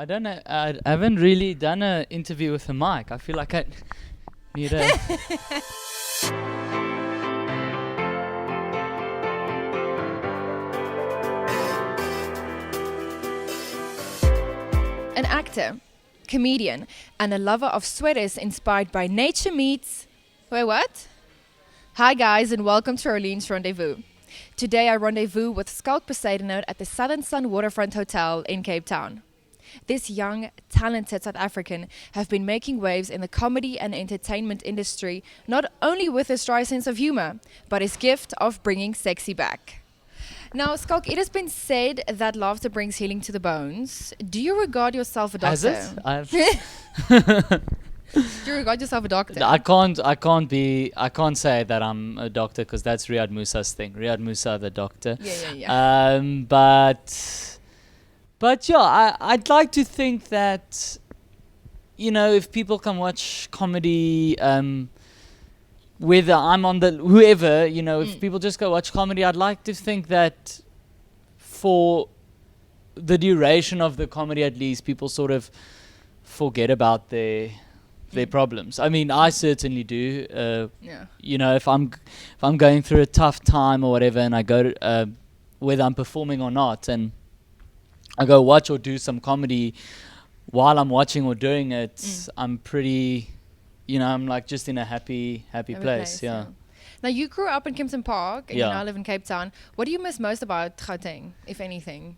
I don't know. I haven't really done an interview with a mic. I feel like I need a... An actor, comedian, and a lover of sweaters inspired by nature meets... Wait, what? Hi guys, and welcome to Arlene's Rendezvous. Today I rendezvous with Schalk Bezuidenhout at the Southern Sun Waterfront Hotel in Cape Town. This young, talented South African have been making waves in the comedy and entertainment industry, not only with his dry sense of humor, but his gift of bringing sexy back. Now, Schalk, it has been said that laughter brings healing to the bones. Do you regard yourself a doctor? Has it? Do you regard yourself a doctor? I can't say that I'm a doctor because that's Riyad Musa's thing. Riyad Musa, the doctor. Yeah. But yeah, I'd like to think that, you know, if people can watch comedy, whether I'm on the, whoever, you know, if people just go watch comedy, I'd like to think that for the duration of the comedy at least, people sort of forget about their problems. I mean, I certainly do. You know, if I'm going through a tough time or whatever, and I go to, whether I'm performing or not, and I go watch or do some comedy, while I'm watching or doing it, I'm pretty, you know, I'm like just in a happy place. Yeah. Now, you grew up in Kempton Park, and you now live in Cape Town. What do you miss most about Gauteng, if anything?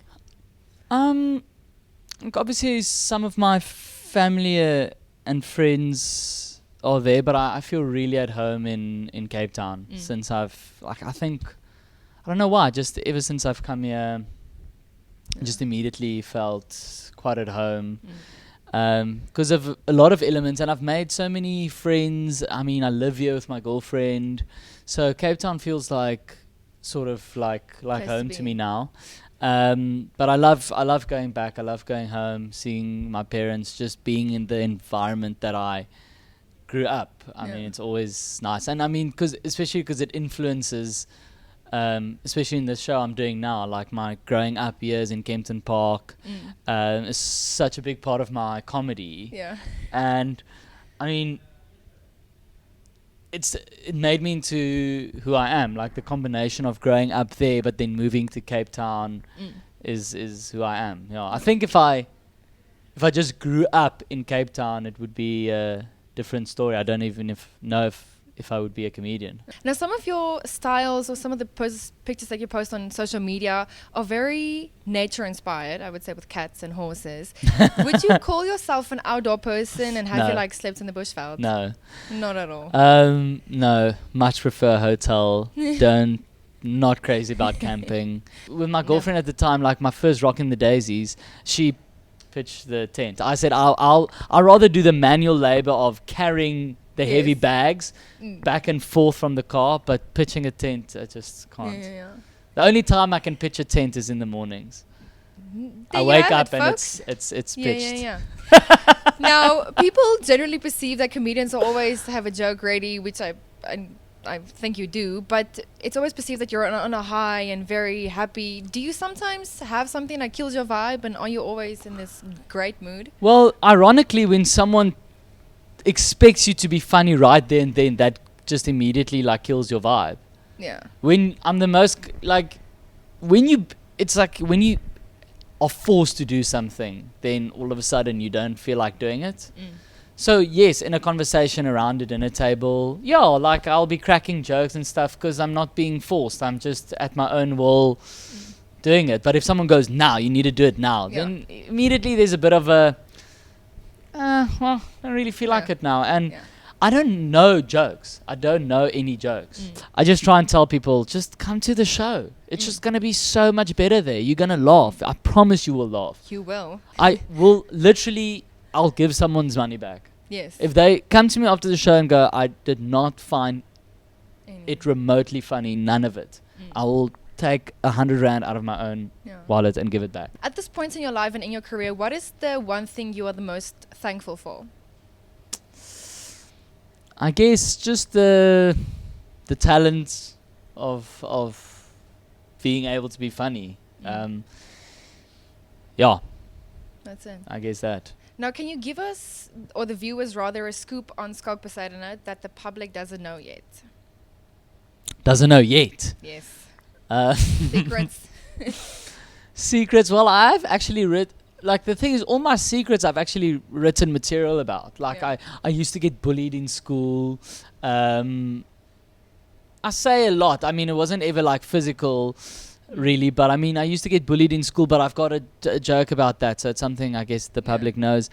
Obviously, some of my family and friends are there, but I feel really at home in Cape Town since I've, like, I don't know why, just ever since I've come here, just immediately felt quite at home because of a lot of elements, and I've made so many friends. I mean, I live here with my girlfriend, so Cape Town feels like sort of like home to me now. But I love going back. I love going home, seeing my parents, just being in the environment that I grew up. I mean, it's always nice. And I mean, especially because it influences, especially in the show I'm doing now, like my growing up years in Kempton Park is such a big part of my comedy. Yeah. And I mean, it made me into who I am. Like the combination of growing up there but then moving to Cape Town is who I am. You know, I think if I just grew up in Cape Town, it would be a different story. I don't even know if I would be a comedian. Now, some of your styles or some of the pictures that you post on social media are very nature inspired, I would say, with cats and horses. Would you call yourself an outdoor person, and have you like slept in the bushveld? No. Not at all. No, much prefer hotel. Not crazy about camping. With my girlfriend at the time, like my first Rockin' the Daisies, she pitched the tent. I said I'll rather do the manual labor of carrying the heavy bags back and forth from the car, but pitching a tent, I just can't. The only time I can pitch a tent is in the mornings. I wake up and it's pitched. Now, people generally perceive that comedians always have a joke ready, which I think you do, but it's always perceived that you're on a high and very happy. Do you sometimes have something that kills your vibe, and are you always in this great mood? Well, ironically, when someone expects you to be funny right there and then, that just immediately like kills your vibe. Yeah. When I'm the most like, it's like when you are forced to do something, then all of a sudden you don't feel like doing it. So yes, in a conversation around a dinner table, like I'll be cracking jokes and stuff because I'm not being forced. I'm just at my own will doing it. But if someone goes, now you need to do it now, then immediately there's a bit of a I don't really feel like it now. And I don't know jokes. I don't know any jokes. I just try and tell people, just come to the show. It's just going to be so much better there. You're going to laugh. I promise you will laugh. You will. I will literally, I'll give someone's money back. Yes. If they come to me after the show and go, I did not find it remotely funny, none of it, I will take 100 rand out of my own wallet and give it back. At this point in your life and in your career, what is the one thing you are the most thankful for? I guess just the talent of being able to be funny. That's it. I guess that. Now, can you give us, or the viewers rather, a scoop on Schalk Bezuidenhout that the public doesn't know yet? Doesn't know yet. Yes. Secrets. Secrets. Well, I've actually read. Like, the thing is, all my secrets I've actually written material about. Like, Yeah. I used to get bullied in school. I say a lot. I mean, it wasn't ever like physical, really. But I mean, I used to get bullied in school. But I've got a joke about that. So it's something I guess the public knows.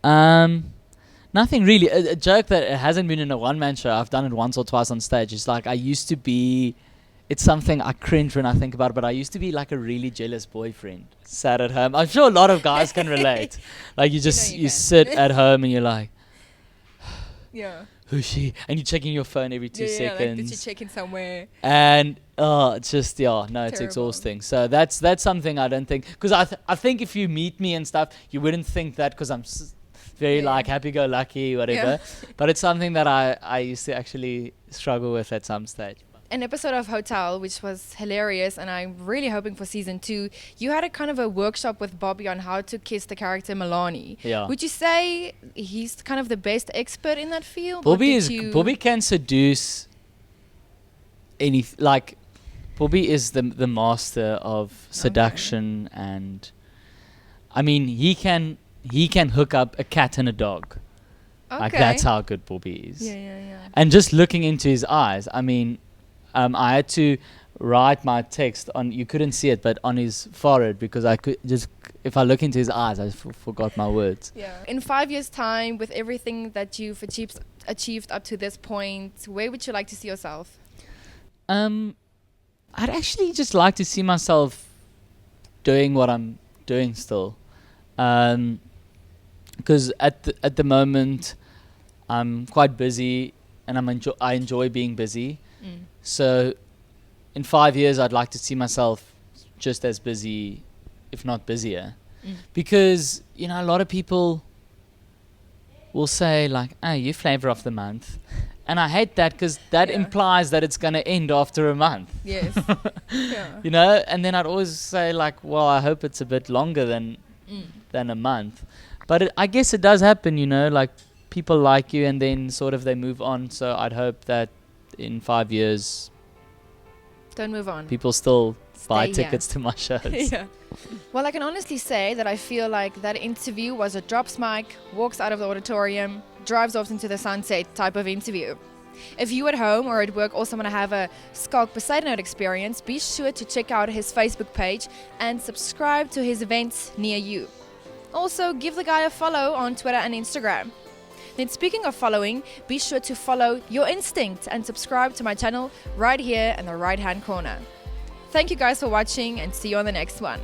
Nothing really. A joke that it hasn't been in a one-man show. I've done it once or twice on stage. It's like I used to be... It's something I cringe when I think about it, but I used to be like a really jealous boyfriend. Sat at home. I'm sure a lot of guys can relate. Like, you sit at home and you're like... Yeah. Who's she? And you're checking your phone every 2 seconds. Like, did she check in somewhere? And it's just it's Terrible. exhausting. So that's something I don't think, because I think if you meet me and stuff, you wouldn't think that, because I'm very like happy-go-lucky, whatever. But it's something that I used to actually struggle with at some stage. An episode of Hotel, which was hilarious, and I'm really hoping for season 2. You had a kind of a workshop with Bobby on how to kiss the character Milani. Yeah. Would you say he's kind of the best expert in that field? Bobby can seduce any, like, Bobby is the master of seduction, and I mean he can hook up a cat and a dog. Okay. Like, that's how good Bobby is. Yeah. And just looking into his eyes, I mean, I had to write my text on, you couldn't see it, but on his forehead, because I could just, if I look into his eyes, I forgot my words. Yeah. In 5 years' time, with everything that you've achieved up to this point, where would you like to see yourself? I'd actually just like to see myself doing what I'm doing still. Because at the moment, I'm quite busy, and I enjoy being busy. So in 5 years, I'd like to see myself just as busy, if not busier. Because, you know, a lot of people will say, like, oh, you flavor of the month. And I hate that, because that implies that it's going to end after a month. Yes. Yeah. You know? And then I'd always say, like, well, I hope it's a bit longer than a month. But I guess it does happen, you know, like, people like you and then sort of they move on. So I'd hope that in 5 years, don't move on. people still buy Stay tickets to my shows. Yeah. Well, I can honestly say that I feel like that interview was a drops mic, walks out of the auditorium, drives off into the sunset type of interview. If you at home or at work also want to have a Schalk Bezuidenhout experience, be sure to check out his Facebook page and subscribe to his events near you. Also, give the guy a follow on Twitter and Instagram. Then, speaking of following, be sure to follow your instinct and subscribe to my channel right here in the right hand corner. Thank you guys for watching, and see you on the next one.